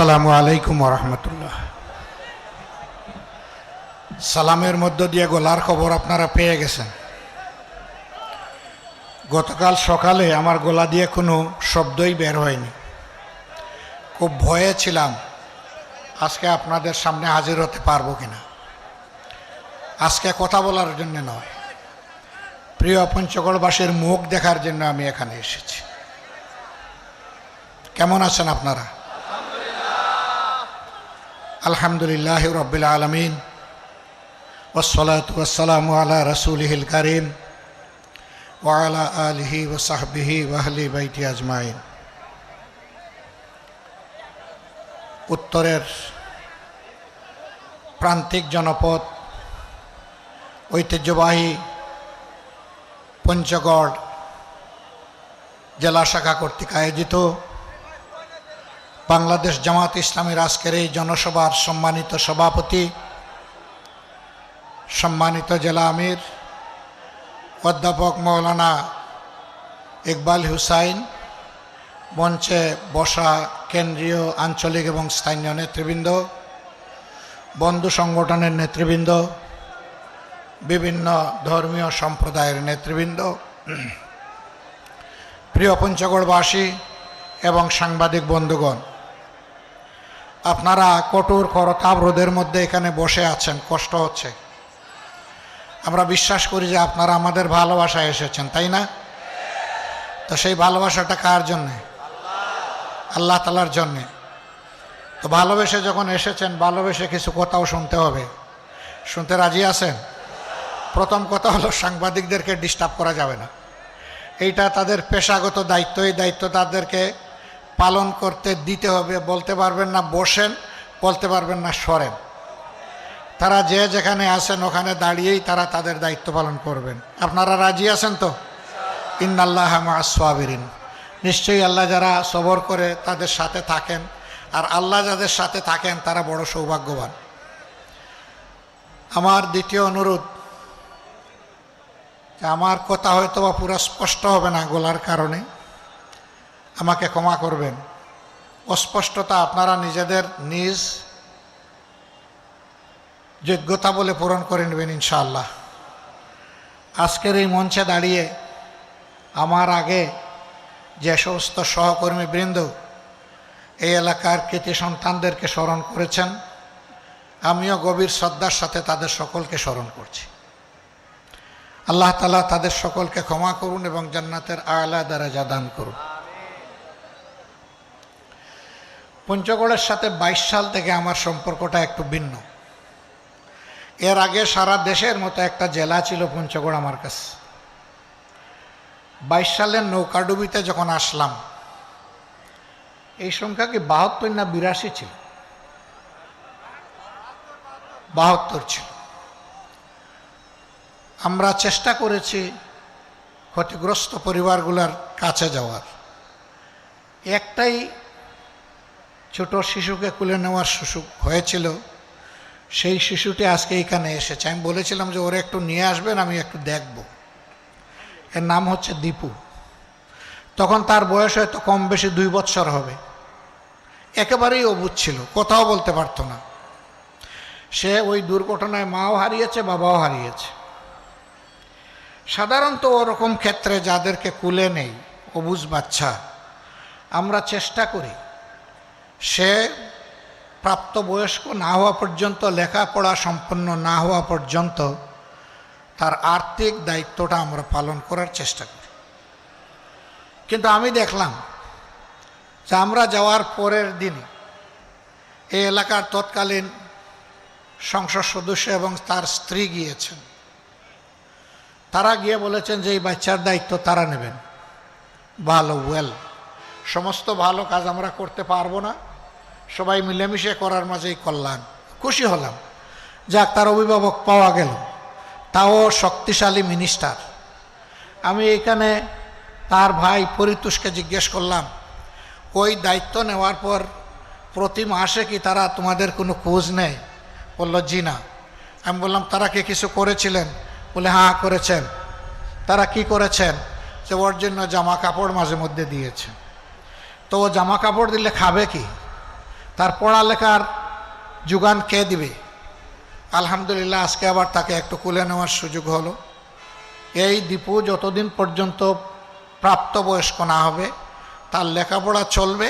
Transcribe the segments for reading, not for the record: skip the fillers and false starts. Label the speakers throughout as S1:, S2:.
S1: আসসালামু আলাইকুম ওয়া রাহমাতুল্লাহ। সালামের মধ্য দিয়ে গলার খবর আপনারা পেয়ে গেছেন। গতকাল সকালে আমার গলা দিয়ে কোনো শব্দই বের হয়নি, খুব ভয়ে ছিলাম আজকে আপনাদের সামনে হাজির হতে পারবো কিনা। আজকে কথা বলার জন্য নয়, প্রিয় পঞ্চগড়বাসীর মুখ দেখার জন্য আমি এখানে এসেছি। কেমন আছেন আপনারা? আলহামদুলিল্লাহি রাব্বিল আলামিন ওয়াসসালাতু ওয়াসসালামু আলা রাসূলিহিল কারীম ওয়া আলা আলিহি ওয়া সাহবিহি ওয়া আহলি বাইতি আজমাইন। উত্তরের প্রান্তিক জনপদ ঐতিহ্যবাহী পঞ্চগড় জেলা শাখা কর্তৃক আয়োজিত বাংলাদেশ জামাত ইসলামীর আজকের এই জনসভার সম্মানিত সভাপতি, সম্মানিত জেলা আমির অধ্যাপক মৌলানা ইকবাল হুসাইন, মঞ্চে বসা কেন্দ্রীয়, আঞ্চলিক এবং স্থানীয় নেতৃবৃন্দ, বন্ধু সংগঠনের নেতৃবৃন্দ, বিভিন্ন ধর্মীয় সম্প্রদায়ের নেতৃবৃন্দ, প্রিয় পঞ্চগড়বাসী এবং সাংবাদিক বন্ধুগণ, আপনারা কঠোর করতাপ রোদের মধ্যে এখানে বসে আছেন, কষ্ট হচ্ছে। আমরা বিশ্বাস করি যে আপনারা আমাদের ভালোবাসায় এসেছেন, তাই না? তো সেই ভালোবাসাটা কার জন্যে? আল্লাহ তাআলার জন্যে। তো ভালোবেসে যখন এসেছেন, ভালোবেসে কিছু কথাও শুনতে হবে। শুনতে রাজি আছেন? প্রথম কথা হলো, সাংবাদিকদেরকে ডিস্টার্ব করা যাবে না। এইটা তাদের পেশাগত দায়িত্ব, এই দায়িত্ব তাদেরকে পালন করতে দিতে হবে। বলতে পারবেন না বসেন, বলতে পারবেন না সরেন। তারা যে যেখানে আছেন ওখানে দাঁড়িয়েই তারা তাদের দায়িত্ব পালন করবেন। আপনারা রাজি আছেন তো? ইন্নাল্লাহা মা'আস সাবিরিন। নিশ্চয়ই আল্লাহ যারা সবর করে তাদের সাথে থাকেন, আর আল্লাহ যাদের সাথে থাকেন তারা বড় সৌভাগ্যবান। আমার দ্বিতীয় অনুরোধ, আমার কথা হয়তো বা পুরো স্পষ্ট হবে না গলার কারণে, আমাকে ক্ষমা করবেন। অস্পষ্টতা আপনারা নিজেদের নিজ যোগ্যতা বলে পূরণ করে নেবেন ইনশাআল্লাহ। আজকের এই মঞ্চে দাঁড়িয়ে আমার আগে যে সমস্ত সহকর্মীবৃন্দ এই এলাকার কৃতি সন্তানদেরকে স্মরণ করেছেন, আমিও গভীর শ্রদ্ধার সাথে তাদের সকলকে স্মরণ করছি। আল্লাহ তাআলা তাদের সকলকে ক্ষমা করুন এবং জান্নাতের আলা দরজা দান করুন। পঞ্চগড়ের সাথে 22 সাল থেকে আমার সম্পর্কটা একটু ভিন্ন। এর আগে সারা দেশের মতো একটা জেলা ছিল পঞ্চগড় আমার কাছে। 22 সালের নৌকাডুবিতে যখন আসলাম, এই সংখ্যা কি 72 না 82 ছিল? 72 ছিল। আমরা চেষ্টা করেছি ক্ষতিগ্রস্ত পরিবারগুলোর কাছে যাওয়ার। একটাই ছোট শিশুকে কুলে নেওয়ার সুযোগ হয়েছিল, সেই শিশুটি আজকে এখানে এসেছে। আমি বলেছিলাম যে ওরা একটু নিয়ে আসবেন, আমি একটু দেখব। এর নাম হচ্ছে দীপু। তখন তার বয়স হয়তো কম বেশি 2 বৎসর হবে। একেবারেই অবুঝ ছিল, কথাও বলতে পারতো না। সে ওই দুর্ঘটনায় মাও হারিয়েছে, বাবাও হারিয়েছে। সাধারণত ওরকম ক্ষেত্রে যাদেরকে কুলে নেই, অবুঝ বাচ্চা, আমরা চেষ্টা করি সে প্রাপ্তবয়স্ক না হওয়া পর্যন্ত, লেখাপড়া সম্পন্ন না হওয়া পর্যন্ত তার আর্থিক দায়িত্বটা আমরা পালন করার চেষ্টা করি। কিন্তু আমি দেখলাম যে আমরা যাওয়ার পরের দিনই এই এলাকার তৎকালীন সংসদ সদস্য এবং তার স্ত্রী গিয়েছেন। তারা গিয়ে বলেছেন যে এই বাচ্চার দায়িত্ব তারা নেবেন। ভালো, ওয়েল, সমস্ত ভালো কাজ আমরা করতে পারবো না, সবাই মিলেমিশে করার মাঝেই কল্যাণ। খুশি হলাম, যাক তার অভিভাবক পাওয়া গেল, তাও শক্তিশালী মিনিস্টার। আমি এখানে তার ভাই পরিতোষকে জিজ্ঞেস করলাম, ওই দায়িত্ব নেওয়ার পর প্রতি মাসে কি তারা তোমাদের কোনো খোঁজ নেয়? বলল জি না। আমি বললাম তারা কি কিছু করেছিলেন? বলে হ্যাঁ করেছেন। তারা কি করেছেন? যে ওর জন্য জামা কাপড় মাঝে মধ্যে দিয়েছে। তো ও জামা কাপড় দিলে খাবে কি? তার পড়ালেখার যোগান কে দিবে? আলহামদুলিল্লাহ আজকে আবার তাকে একটু কোলে নেওয়ার সুযোগ হলো। এই দীপু যতদিন পর্যন্ত প্রাপ্তবয়স্ক না হবে তার লেখাপড়া চলবে।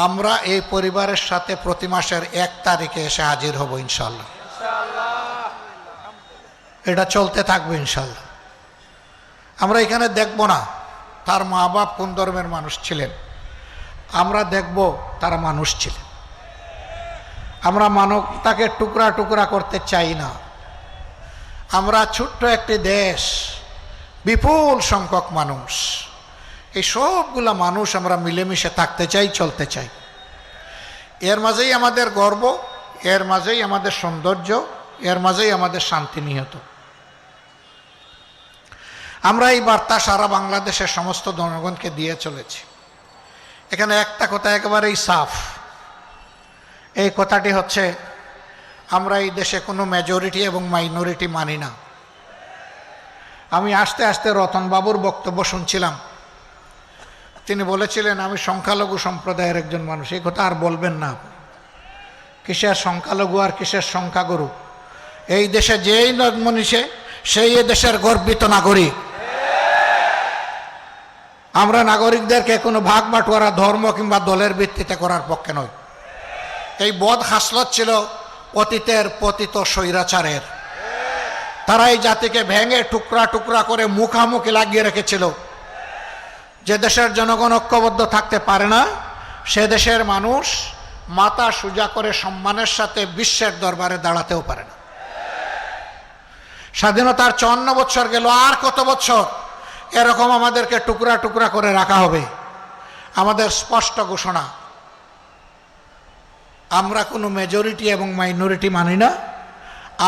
S1: আমরা এই পরিবারের সাথে প্রতি মাসের 1 তারিখে এসে হাজির হব ইনশাল্লাহ। এটা চলতে থাকবে ইনশাল্লাহ। আমরা এখানে দেখব না তার মা বাপ কোন ধর্মের মানুষ ছিলেন, আমরা দেখব তারা মানুষ ছিলেন। আমরা মানবতাকে টুকরা টুকরা করতে চাই না। আমরা ছোট্ট একটি দেশ, বিপুল সংখ্যক মানুষ, এই সবগুলা মানুষ আমরা মিলেমিশে থাকতে চাই, চলতে চাই। এর মাঝেই আমাদের গর্ব, এর মাঝেই আমাদের সৌন্দর্য, এর মাঝেই আমাদের শান্তি নিহত। আমরা এই বার্তা সারা বাংলাদেশের সমস্ত জনগণকে দিয়ে চলেছি। এখানে একটা কথা একেবারেই সাফ, এই কথাটি হচ্ছে আমরা এই দেশে কোনো মেজরিটি এবং মাইনরিটি মানি না। আমি আস্তে আস্তে রতনবাবুর বক্তব্য শুনছিলাম, তিনি বলেছিলেন আমি সংখ্যালঘু সম্প্রদায়ের একজন মানুষ। এই কথা আর বলবেন না। কিসের সংখ্যালঘু আর কিসের সংখ্যাগুরু? এই দেশে যেই জন্ম নিছে সেই এ দেশের গর্বিত নাগরিক। আমরা নাগরিকদেরকে কোনো ভাগ বাটোয়ারা ধর্ম কিংবা দলের ভিত্তিতে করার পক্ষে নয়। এই বদ হাসলত ছিল অতীতের পতিত স্বৈরাচারের। তারা এই জাতিকে ভেঙে টুকরা টুকরা করে মুখামুখি লাগিয়ে রেখেছিল। যে দেশের জনগণ ঐক্যবদ্ধ থাকতে পারে না, সে দেশের মানুষ মাথা সোজা করে সম্মানের সাথে বিশ্বের দরবারে দাঁড়াতেও পারে না। স্বাধীনতার 54 বছর গেল, আর কত বছর এরকম আমাদেরকে টুকরা টুকরা করে রাখা হবে? আমাদের স্পষ্ট ঘোষণা, আমরা কোনো মেজরিটি এবং মাইনরিটি মানি না।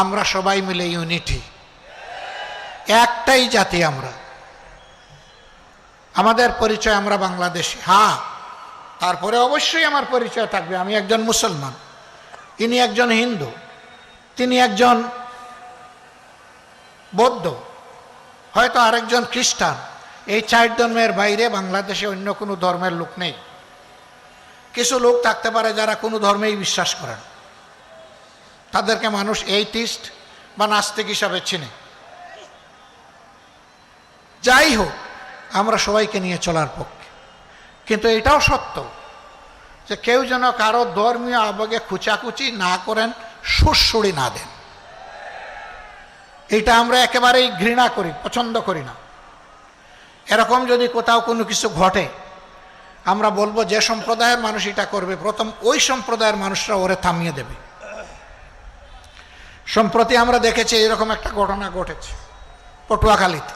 S1: আমরা সবাই মিলে ইউনিটি, একটাই জাতি আমরা। আমাদের পরিচয় আমরা বাংলাদেশি। হ্যাঁ, তারপরে অবশ্যই আমার পরিচয় থাকবে আমি একজন মুসলমান, ইনি একজন হিন্দু, তিনি একজন বৌদ্ধ, হয়তো আরেকজন খ্রিস্টান। এই 4 ধর্মের বাইরে বাংলাদেশে অন্য কোনো ধর্মের লোক নেই। কিছু লোক থাকতে পারে যারা কোনো ধর্মেই বিশ্বাস করেন, তাদেরকে মানুষ এইথিস্ট বা নাস্তিক হিসাবে চিনে। যাই হোক, আমরা সবাইকে নিয়ে চলার পক্ষে। কিন্তু এটাও সত্য যে কেউ যেন কারো ধর্মীয় আবেগে খুচাকুচি না করেন, সুড়সুড়ি না দেন। এটা আমরা একেবারেই ঘৃণা করি, পছন্দ করি না। এরকম যদি কোথাও কোনো কিছু ঘটে, আমরা বলবো যে সম্প্রদায়ের মানুষ এটা করবে, প্রথম ওই সম্প্রদায়ের মানুষরা ওরে থামিয়ে দেবে। সম্প্রতি আমরা দেখেছি এরকম একটা ঘটনা ঘটেছে পটুয়াখালীতে।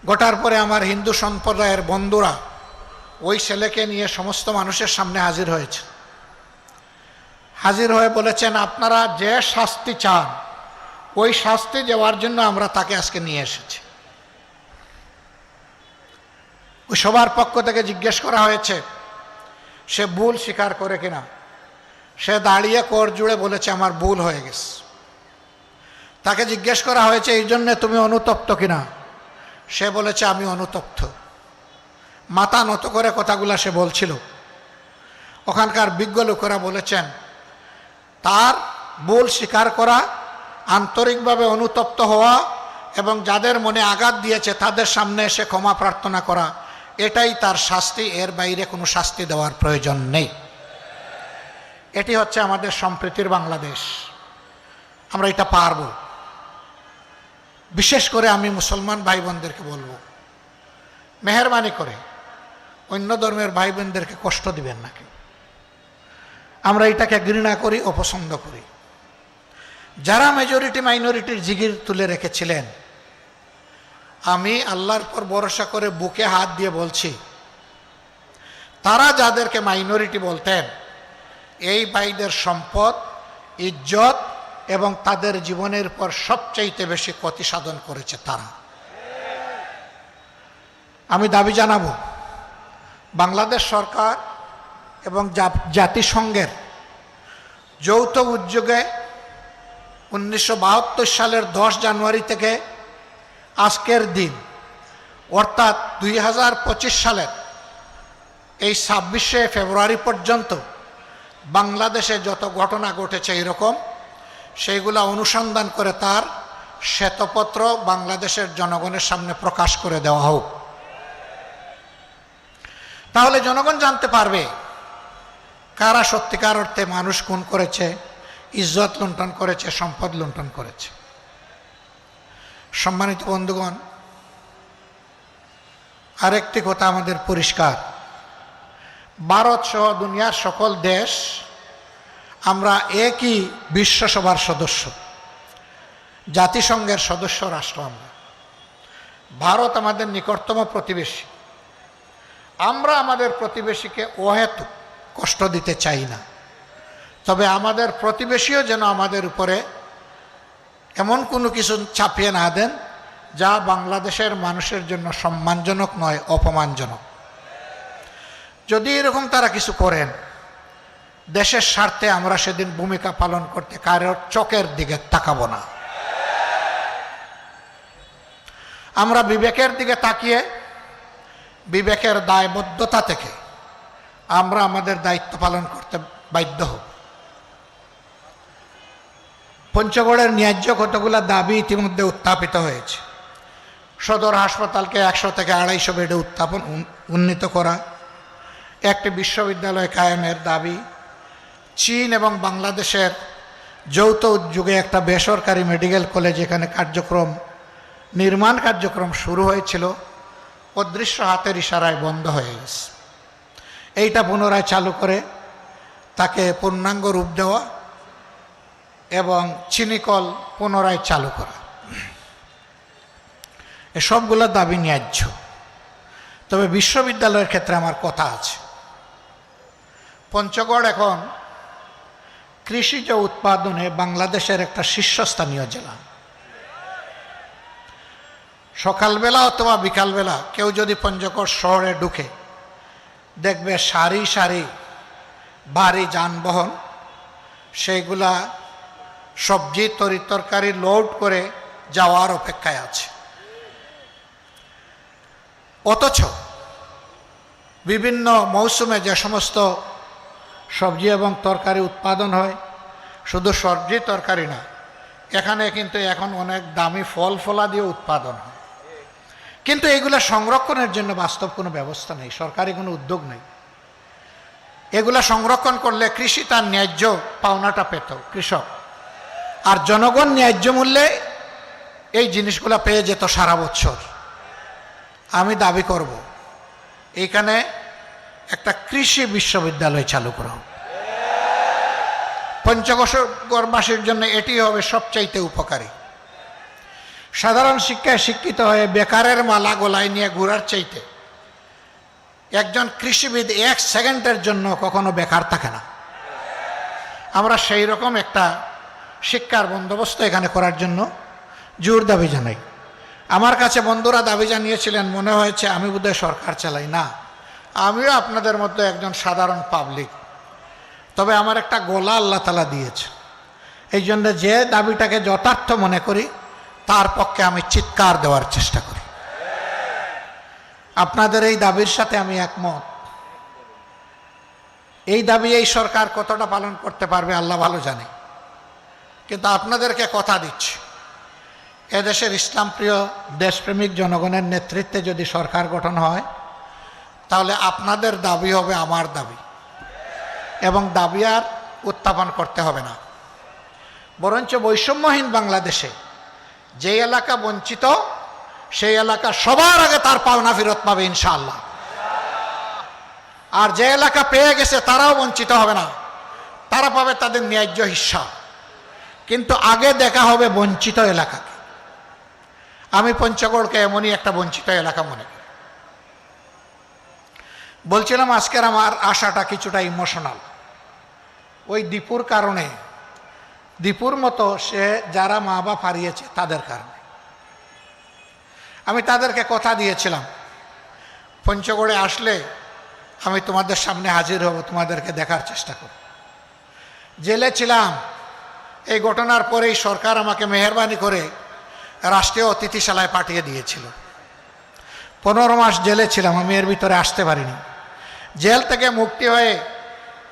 S1: ঘটার পরে আমার হিন্দু সম্প্রদায়ের বন্ধুরা ওই ছেলেকে নিয়ে সমস্ত মানুষের সামনে হাজির হয়েছে। হাজির হয়ে বলেছেন, আপনারা যে শাস্তি চান ওই শাস্তি দেওয়ার জন্য আমরা তাকে আজকে নিয়ে এসেছি। ওই সবার পক্ষ থেকে জিজ্ঞেস করা হয়েছে সে ভুল স্বীকার করে কিনা। সে দাঁড়িয়ে কর জুড়ে বলেছে আমার ভুল হয়ে গেছে। তাকে জিজ্ঞেস করা হয়েছে এই জন্যে তুমি অনুতপ্ত কিনা। সে বলেছে আমি অনুতপ্ত। মাথা নত করে কথাগুলা সে বলছিল। ওখানকার বিজ্ঞ লোকেরা বলেছেন তার ভুল স্বীকার করা, আন্তরিকভাবে অনুতপ্ত হওয়া এবং যাদের মনে আঘাত দিয়েছে তাদের সামনে এসে ক্ষমা প্রার্থনা করা, এটাই তার শাস্তি। এর বাইরে কোনো শাস্তি দেওয়ার প্রয়োজন নেই। এটি হচ্ছে আমাদের সম্প্রীতির বাংলাদেশ। আমরা এটা পারব। বিশেষ করে আমি মুসলমান ভাই বোনদেরকে বলবো, মেহেরবানি করে অন্য ধর্মের ভাই বোনদেরকে কষ্ট দিবেন না। আমরা এটাকে ঘৃণা করি, অপছন্দ করি। যারা মেজরিটি মাইনরিটির জিগির তুলে রেখেছিলেন, আমি আল্লাহর পর ভরসা করে বুকে হাত দিয়ে বলছি, তারা যাদেরকে মাইনরিটি বলতেন, এই ভাইদের সম্পদ, ইজ্জত এবং তাদের জীবনের পর সবচাইতে বেশি ক্ষতি সাধন করেছে তারা। আমি দাবি জানাবো, বাংলাদেশ সরকার এবং জাতিসংঘের যৌথ উদ্যোগে 1972 সালের 10 জানুয়ারি থেকে আজকের দিন অর্থাৎ 2025 সালের এই 26শে ফেব্রুয়ারি পর্যন্ত বাংলাদেশে যত ঘটনা ঘটেছে এরকম, সেইগুলা অনুসন্ধান করে তার শ্বেতপত্র বাংলাদেশের জনগণের সামনে প্রকাশ করে দেওয়া হোক। তাহলে জনগণ জানতে পারবে কারা সত্যিকার অর্থে মানুষ খুন করেছে, ইজ্জত লুণ্ঠন করেছে, সম্পদ লুণ্ঠন করেছে। সম্মানিত বন্ধুগণ, আরেকটি কথা আমাদের পরিষ্কার, ভারত সহ দুনিয়ার সকল দেশ আমরা একই বিশ্বসভার সদস্য, জাতিসংঘের সদস্য রাষ্ট্র। আমরা ভারত আমাদের নিকটতম প্রতিবেশী। আমরা আমাদের প্রতিবেশীকে অহেতুক কষ্ট দিতে চাই না, তবে আমাদের প্রতিবেশীও যেন আমাদের উপরে এমন কোনো কিছু চাপিয়ে না দেন যা বাংলাদেশের মানুষের জন্য সম্মানজনক নয়, অপমানজনক। যদি এরকম তারা কিছু করেন, দেশের স্বার্থে আমরা সেদিন ভূমিকা পালন করতে কারোর চোখের দিকে তাকাবো না। আমরা বিবেকের দিকে তাকিয়ে বিবেকের দায়বদ্ধতা থেকে আমরা আমাদের দায়িত্ব পালন করতে বাধ্য হব। পঞ্চগড়ের ন্যায্য কতগুলো দাবি ইতিমধ্যে উত্থাপিত হয়েছে। সদর হাসপাতালকে 100 থেকে 250 বেডে উন্নীত করা, একটি বিশ্ববিদ্যালয় কায়েমের দাবি, চীন এবং বাংলাদেশের যৌথ উদ্যোগে একটা বেসরকারি মেডিকেল কলেজ এখানে নির্মাণ কার্যক্রম শুরু হয়েছিল, অদৃশ্য হাতের ইশারায় বন্ধ হয়ে গেছে। এইটা পুনরায় চালু করে তাকে পূর্ণাঙ্গ রূপ দেওয়া এবং চিনিকল পুনরায় চালু করা, এসবগুলো দাবি ন্যায্য। তবে বিশ্ববিদ্যালয়ের ক্ষেত্রে আমার কথা আছে। পঞ্চগড় এখন কৃষিজ উৎপাদনে বাংলাদেশের একটা শীর্ষস্থানীয় জেলা। সকালবেলা অথবা বিকালবেলা কেউ যদি পঞ্চগড় শহরে ঢুকে, দেখবে সারি সারি ভারী যানবাহন, সেইগুলা সবজি তরিতরকারি লোড করে যাওয়ার অপেক্ষায় আছে। অথচ বিভিন্ন মৌসুমে যে সমস্ত সবজি এবং তরকারি উৎপাদন হয়, শুধু সবজি তরকারি না, এখানে কিন্তু এখন অনেক দামি ফল ফলাদিও উৎপাদন হয়। কিন্তু এগুলো সংরক্ষণের জন্য বাস্তব কোনো ব্যবস্থা নেই, সরকারি কোনো উদ্যোগ নেই। এগুলা সংরক্ষণ করলে কৃষি তার ন্যায্য পাওনাটা পেত কৃষক, আর জনগণ ন্যায্য মূল্যে এই জিনিসগুলো পেয়ে যেত সারা বছর। আমি দাবি করব এইখানে একটা কৃষি বিশ্ববিদ্যালয় চালু করা হোক। পঞ্চগড়বাসীর জন্য এটি হবে সবচাইতে উপকারী। সাধারণ শিক্ষায় শিক্ষিত হয়ে বেকারের মালা গলায় নিয়ে ঘোরার চাইতে একজন কৃষিবিদ 1 সেকেন্ডের জন্য কখনো বেকার থাকে না। আমরা সেই রকম একটা শিক্ষার বন্দোবস্ত এখানে করার জন্য জোর দাবি জানাই। আমার কাছে বন্ধুরা দাবি জানিয়েছিলেন, মনে হয়েছে আমি বোধহয় সরকার চালাই না, আমিও আপনাদের মধ্যে একজন সাধারণ পাবলিক। তবে আমার একটা গলা আল্লাহ তাআলা দিয়েছে, এই জন্য যে দাবিটাকে যথার্থ মনে করি তার পক্ষে আমি চিৎকার দেওয়ার চেষ্টা করি। আপনাদের এই দাবির সাথে আমি একমত। এই দাবি এই সরকার কতটা পালন করতে পারবে আল্লাহ ভালো জানে, কিন্তু আপনাদেরকে কথা দিচ্ছি, এদেশের ইসলামপ্রিয় দেশপ্রেমিক জনগণের নেতৃত্বে যদি সরকার গঠন হয়, তাহলে আপনাদের দাবি হবে আমার দাবি, এবং দাবি আর উত্থাপন করতে হবে না। বরঞ্চ বৈষম্যহীন বাংলাদেশে যে এলাকা বঞ্চিত, সেই এলাকা সবার আগে তার পাওনা ফেরত পাবে ইনশাআল্লাহ। আর যে এলাকা পেয়ে গেছে তারাও বঞ্চিত হবে না, তারা পাবে তাদের ন্যায্য হিস্সা। কিন্তু আগে দেখা হবে বঞ্চিত এলাকাকে। আমি পঞ্চগড়কে এমনই একটা বঞ্চিত এলাকা মনে করি। বলছিলাম আজকের আমার আশাটা কিছুটা ইমোশনাল, ওই দীপুর কারণে, দীপুর মতো সে যারা মা বাপ হারিয়েছে তাদের কারণে। আমি তাদেরকে কথা দিয়েছিলাম, পঞ্চগড়ে আসলে আমি তোমাদের সামনে হাজির হব, তোমাদেরকে দেখার চেষ্টা করব। জেলে ছিলাম, এই ঘটনার পরেই সরকার আমাকে মেহেরবানি করে রাষ্ট্রীয় অতিথিশালায় পাঠিয়ে দিয়েছিল। 15 মাস জেলে ছিলাম, আমি এর ভিতরে আসতে পারিনি। জেল থেকে মুক্তি হয়ে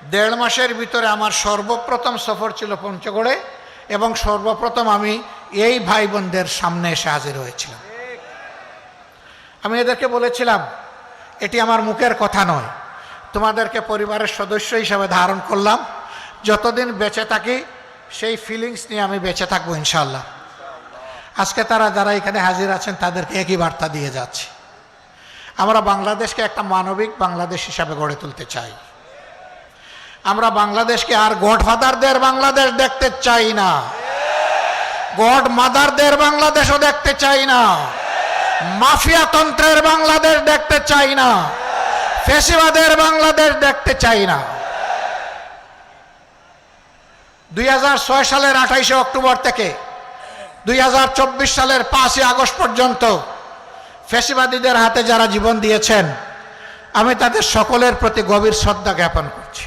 S1: 1.5 মাসের ভিতরে আমার সর্বপ্রথম সফর ছিল পঞ্চগড়ে, এবং সর্বপ্রথম আমি এই ভাই বোনদের সামনে এসে হাজির হয়েছিলাম। আমি এদেরকে বলেছিলাম, এটি আমার মুখের কথা নয়, তোমাদেরকে পরিবারের সদস্য হিসাবে ধারণ করলাম, যতদিন বেঁচে থাকি সেই ফিলিংস নিয়ে আমি বেঁচে থাকবো ইনশাআল্লাহ। আজকে তারা যারা এখানে হাজির আছেন তাদেরকে একই বার্তা দিয়ে যাচ্ছি, আমরা বাংলাদেশকে একটা মানবিক বাংলাদেশ হিসাবে গড়ে তুলতে চাই। আমরা বাংলাদেশকে আর গডফাদারদের বাংলাদেশ দেখতে চাই না, গড মাদারদের বাংলাদেশও দেখতে চাই না, মাফিয়া তন্ত্রের বাংলাদেশ দেখতে চাই না, ফ্যাসিবাদের বাংলাদেশ দেখতে চাই না। 2006 সালের 28শে অক্টোবর থেকে 2024 সালের 5ই আগস্ট পর্যন্ত ফ্যাসিবাদীদের হাতে যারা জীবন দিয়েছেন, আমি তাদের সকলের প্রতি গভীর শ্রদ্ধা জ্ঞাপন করছি।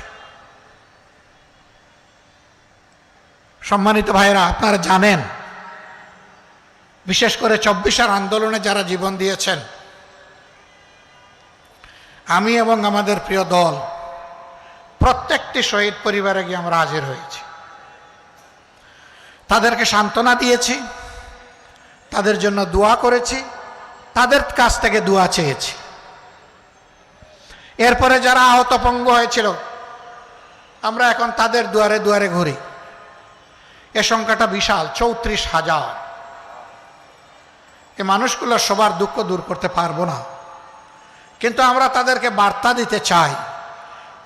S1: সম্মানিত ভাইরা, আপনারা জানেন, বিশেষ করে 24 আন্দোলনে যারা জীবন দিয়েছেন, আমি এবং আমাদের প্রিয় দল প্রত্যেকটি শহীদ পরিবারে গিয়ে আমরা হাজির হয়েছি, তাদেরকে সান্ত্বনা দিয়েছি, তাদের জন্য দোয়া করেছি, তাদের কাছ থেকে দোয়া চেয়েছি। এরপরে যারা আহত পঙ্গু হয়েছিল, আমরা এখন তাদের দুয়ারে দুয়ারে ঘুরি। এ সংখ্যাটা বিশাল, 34,000। এই মানুষগুলো সবার দুঃখ দূর করতে পারবো না, কিন্তু আমরা তাদেরকে বার্তা দিতে চাই,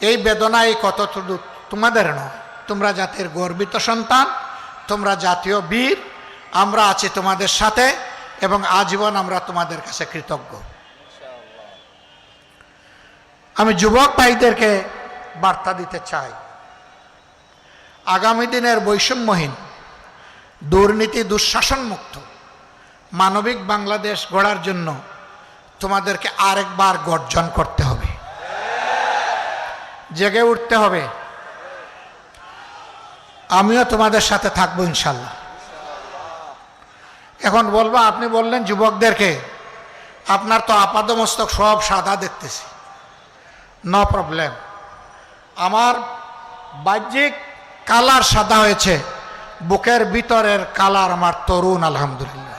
S1: এই বেদনা, এই কত তোমাদের নয়, তোমরা জাতির গর্বিত সন্তান, তোমরা জাতীয় বীর, আমরা আছি তোমাদের সাথে এবং আজীবন আমরা তোমাদের কাছে কৃতজ্ঞ। আমি যুবক ভাইদেরকে বার্তা দিতে চাই, আগামী দিনের বৈষম্যহীন, দুর্নীতি দুঃশাসন মুক্ত মানবিক বাংলাদেশ গড়ার জন্য তোমাদেরকে আরেকবার গর্জন করতে হবে, জেগে উঠতে হবে। আমিও তোমাদের সাথে থাকবো ইনশাল্লাহ। এখন বলবো, আপনি বললেন যুবকদেরকে, আপনার তো আপাদমস্তক সব সাদা দেখতেছি, নো প্রবলেম। আমার বাহ্যিক কালার সাদা হয়েছে, বুকের ভিতরের কালার আমার তরুণ, আলহামদুলিল্লাহ।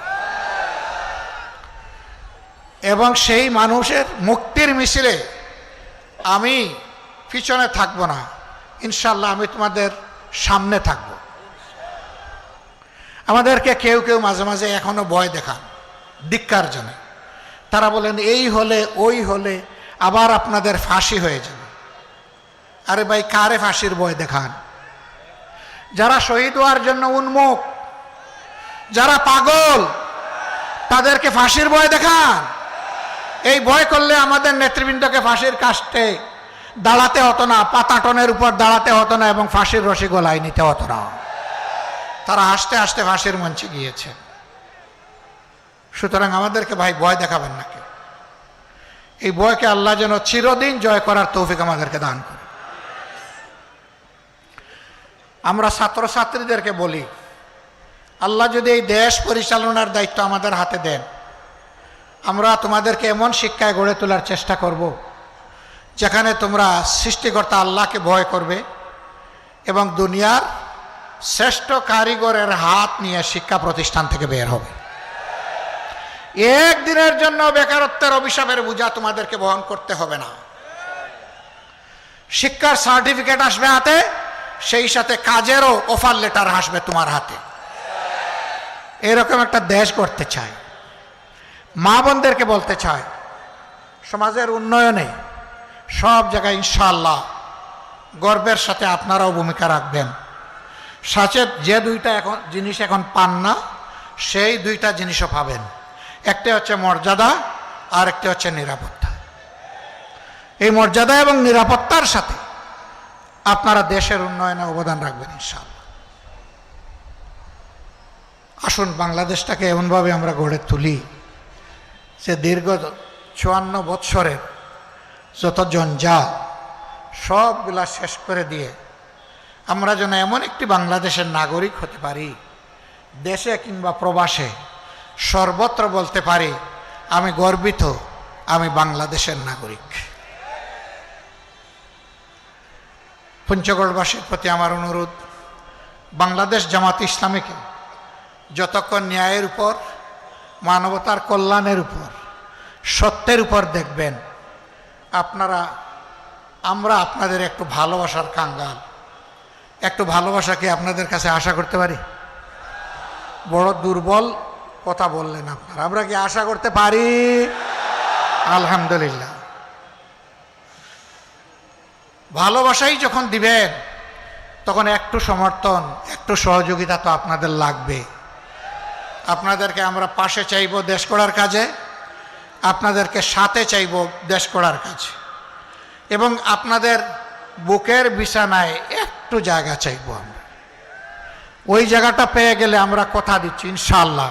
S1: এবং সেই মানুষের মুক্তির মিছিলে আমি পিছনে থাকবো না ইনশাল্লাহ, আমি তোমাদের সামনে থাকব। আমাদেরকে কেউ কেউ মাঝে মাঝে এখনো ভয় দেখান ধিক্কার জন্য, তারা বলেন এই হলে ওই হলে আবার আপনাদের ফাঁসি হয়ে যাবে। আরে ভাই, কারে ফাঁসির ভয় দেখান? যারা শহীদ হওয়ার জন্য উন্মুখ, যারা পাগল, তাদেরকে ফাঁসির ভয় দেখান। এই ভয় করলে আমাদের নেতৃবৃন্দকে ফাঁসির কাস্টে দাঁড়াতে হতো না, পাতাটনের উপর দাঁড়াতে হতো না, এবং ফাঁসির রশি গলায় নিতে হতো না। তারা হাসতে হাসতে ফাঁসির মঞ্চে গিয়েছে। সুতরাং আমাদেরকে ভাই ভয় দেখাবেন না কেউ। এই ভয়কে আল্লাহ যেন চিরদিন জয় করার তৌফিক আমাদেরকে দান করে। আমরা ছাত্রছাত্রীদেরকে বলি, আল্লাহ যদি এই দেশ পরিচালনার দায়িত্ব আমাদের হাতে দেন, আমরা তোমাদেরকে এমন শিক্ষায় গড়ে তোলার চেষ্টা করব যেখানে তোমরা সৃষ্টিকর্তা আল্লাহকে ভয় করবে এবং দুনিয়ার শ্রেষ্ঠ কারিগরের হাত নিয়ে শিক্ষা প্রতিষ্ঠান থেকে বের হবে। একদিনের জন্য বেকারত্বের অভিশাপের বোঝা তোমাদেরকে বহন করতে হবে না। শিক্ষার সার্টিফিকেট আসবে হাতে, সেই সাথে কাজেরও অফার লেটার আসবে তোমার হাতে। এরকম একটা দেশ গড়তে চাই। মা বোনদেরকে বলতে চাই, সমাজের উন্নয়নে সব জায়গায় ইনশাআল্লাহ গর্বের সাথে আপনারাও ভূমিকা রাখবেন। সাথে যে দুইটা জিনিস এখন পান না, সেই দুইটা জিনিসও পাবেন। একটা হচ্ছে মর্যাদা, আর একটা হচ্ছে নিরাপত্তা। এই মর্যাদা এবং নিরাপত্তার সাথে আপনারা দেশের উন্নয়নে অবদান রাখবেন ইনশাআল্লাহ। আসুন বাংলাদেশটাকে এমনভাবে আমরা গড়ে তুলি যে দীর্ঘ 54 বৎসরের যত জঞ্জাল সবগুলা শেষ করে দিয়ে আমরা যেন এমন একটি বাংলাদেশের নাগরিক হতে পারি, দেশে কিংবা প্রবাসে সর্বত্র বলতে পারি, আমি গর্বিত, আমি বাংলাদেশের নাগরিক। পঞ্চগড়বাসীর প্রতি আমার অনুরোধ, বাংলাদেশ জামাত ইসলামীকে যতক্ষণ ন্যায়ের উপর, মানবতার কল্যাণের উপর, সত্যের উপর দেখবেন, আমরা আপনাদের একটু ভালোবাসার কাঙ্গাল। একটু ভালোবাসা কি আপনাদের কাছে আশা করতে পারি? বড় দুর্বল কথা বললেন আপনারা। আমরা কি আশা করতে পারি? আলহামদুলিল্লাহ। ভালোবাসাই যখন দিবেন তখন একটু সমর্থন, একটু সহযোগিতা তো আপনাদের লাগবে। আপনাদেরকে আমরা পাশে চাইব দেশ গড়ার কাজে, আপনাদেরকে সাথে চাইব দেশ গড়ার কাজে, এবং আপনাদের বুকের বিছানায় একটু জায়গা চাইব আমরা। ওই জায়গাটা পেয়ে গেলে আমরা কথা দিচ্ছি ইনশাআল্লাহ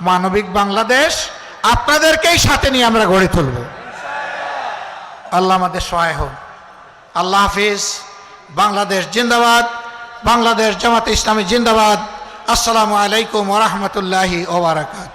S1: মানবিক বাংলাদেশ আপনাদেরকেই সাথে নিয়ে আমরা গড়ে তুলব। আল্লাহ আমাদের সহায় হন। আল্লাহ হাফিজ। বাংলাদেশ জিন্দাবাদ। বাংলাদেশ জামাতে ইসলামী জিন্দাবাদ। আসসালামু আলাইকুম ওয়া রাহমাতুল্লাহি ওয়া বারাকাতুহু।